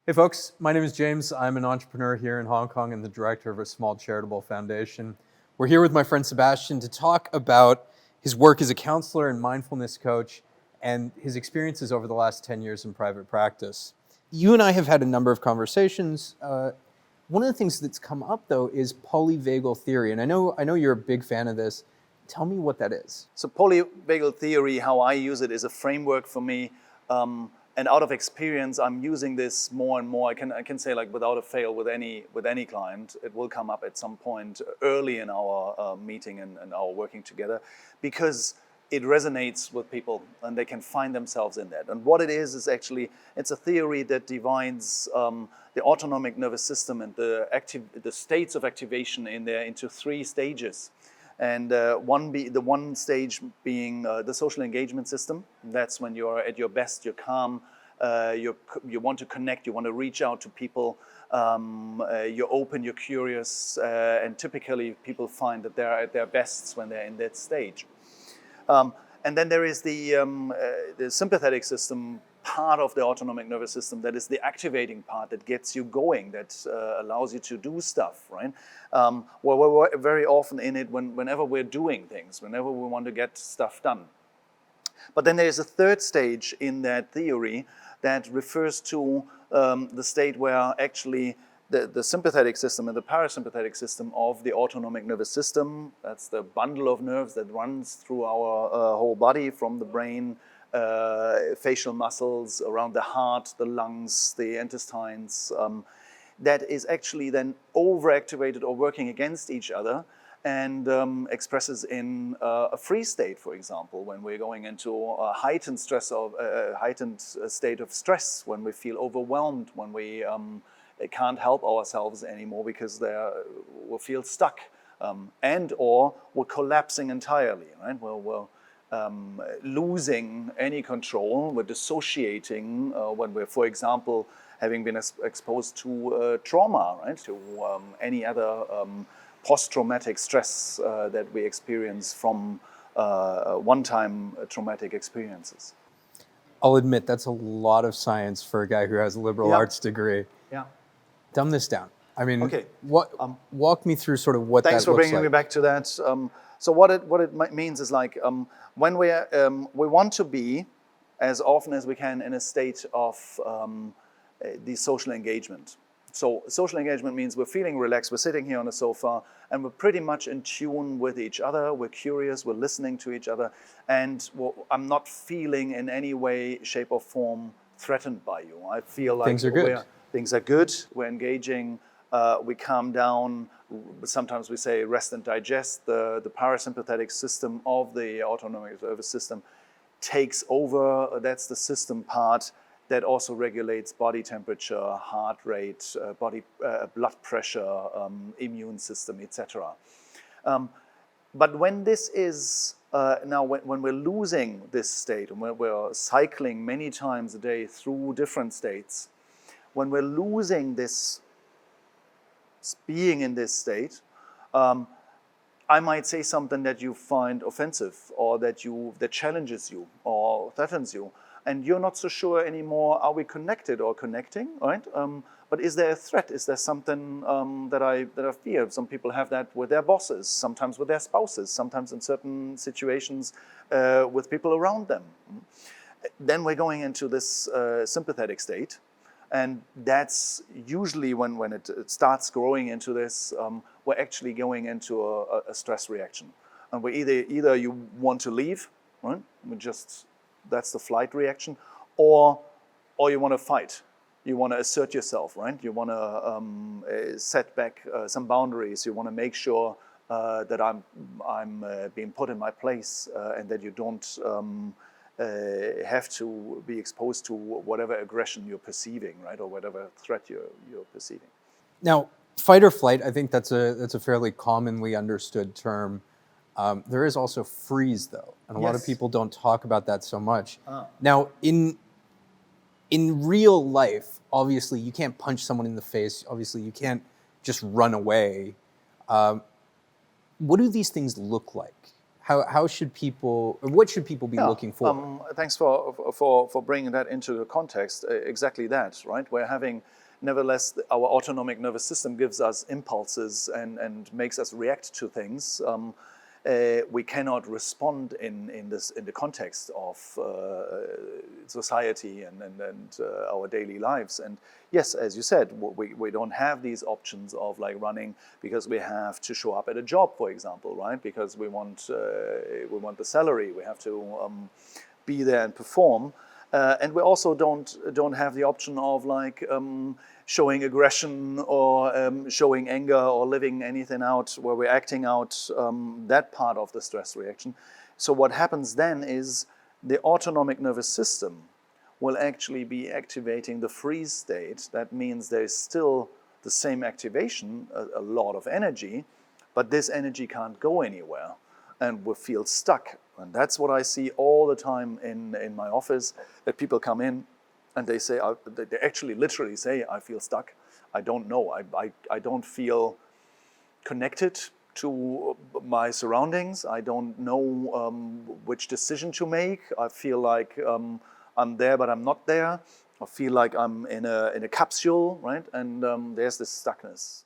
Hey folks, my name is James. I'm an entrepreneur here in Hong Kong and the director of a small charitable foundation. We're here with my friend Sebastian to talk about his work as a counselor and mindfulness coach and his experiences over the last 10 years in private practice. You and I have had a number of conversations. One of the things that's come up though is polyvagal theory, and I know you're a big fan of this. Tell me what that is. So polyvagal theory, how I use it, is a framework for me. And out of experience, I'm using this more and more. I can say, like, without a fail, with any client, it will come up at some point early in our meeting and our working together, because it resonates with people and they can find themselves in that. And what it is actually, it's a theory that divides the autonomic nervous system and the states of activation in there into 3 stages. And the one stage being the social engagement system. That's when you're at your best, you're calm, you want to connect, you want to reach out to people, you're open, you're curious, and typically people find that they're at their best when they're in that stage. And then there is the sympathetic system part of the autonomic nervous system, that is the activating part that gets you going, that allows you to do stuff, right? Well, we're very often in it whenever we're doing things, whenever we want to get stuff done. But then there's a third stage in that theory that refers to the state where actually the sympathetic system and the parasympathetic system of the autonomic nervous system, that's the bundle of nerves that runs through our whole body, from the brain, facial muscles, around the heart, the lungs, the intestines, that is actually then overactivated or working against each other, and expresses in a freeze state, for example, when we're going into a heightened state of stress, when we feel overwhelmed, when we can't help ourselves anymore because we feel stuck, and or we're collapsing entirely, right? We're losing any control, we're dissociating when we're, for example, having been exposed to trauma, right? To any other post-traumatic stress that we experience from one-time traumatic experiences. I'll admit that's a lot of science for a guy who has a liberal arts degree. Yeah. Dumb this down. I mean, okay. Walk me through sort of what that looks like. Thanks for bringing me back to that. So what it means is, like, when we want to be, as often as we can, in a state of the social engagement. So social engagement means we're feeling relaxed, we're sitting here on the sofa, and we're pretty much in tune with each other, we're curious, we're listening to each other, and I'm not feeling in any way, shape or form threatened by you. I feel like things are good, we're engaging, we calm down. Sometimes we say rest and digest. The parasympathetic system of the autonomic nervous system takes over. That's the system part that also regulates body temperature, heart rate, blood pressure, immune system, etc. But when this is now, when we're losing this state, and when we're cycling many times a day through different states, when we're losing this being in this state, I might say something that you find offensive, or that challenges you or threatens you, and you're not so sure anymore, are we connected or connecting, right? But is there a threat? Is there something that I fear? Some people have that with their bosses, sometimes with their spouses, sometimes in certain situations with people around them. Then we're going into this sympathetic state. And that's usually when it starts growing into this, we're actually going into a stress reaction. And we either you want to leave, right? That's the flight reaction, or you want to fight. You want to assert yourself, right? You want to set back some boundaries. You want to make sure that I'm being put in my place, and that you don't have to be exposed to whatever aggression you're perceiving, right, or whatever threat you're perceiving. Now, fight or flight, I think that's a fairly commonly understood term. There is also freeze, though, and a lot of people don't talk about that so much. Now, in real life, obviously, you can't punch someone in the face. Obviously, you can't just run away. What do these things look like? how should people, or what should people be looking for? Thanks for bringing that into the context. Exactly that, right? We're having, nevertheless, our autonomic nervous system gives us impulses and makes us react to things. We cannot respond in the context of society and our daily lives. And yes, as you said, we don't have these options of like running because we have to show up at a job, for example, right? Because we want the salary, we have to be there and perform. And we also don't have the option of like showing aggression or showing anger or living anything out where we're acting out that part of the stress reaction. So what happens then is the autonomic nervous system will actually be activating the freeze state. That means there's still the same activation, a lot of energy, but this energy can't go anywhere and we feel stuck. And that's what I see all the time in my office, that people come in and they say, they actually literally say, I feel stuck. I don't know. I don't feel connected to my surroundings. I don't know which decision to make. I feel like I'm there, but I'm not there. I feel like I'm in a capsule, right? And there's this stuckness.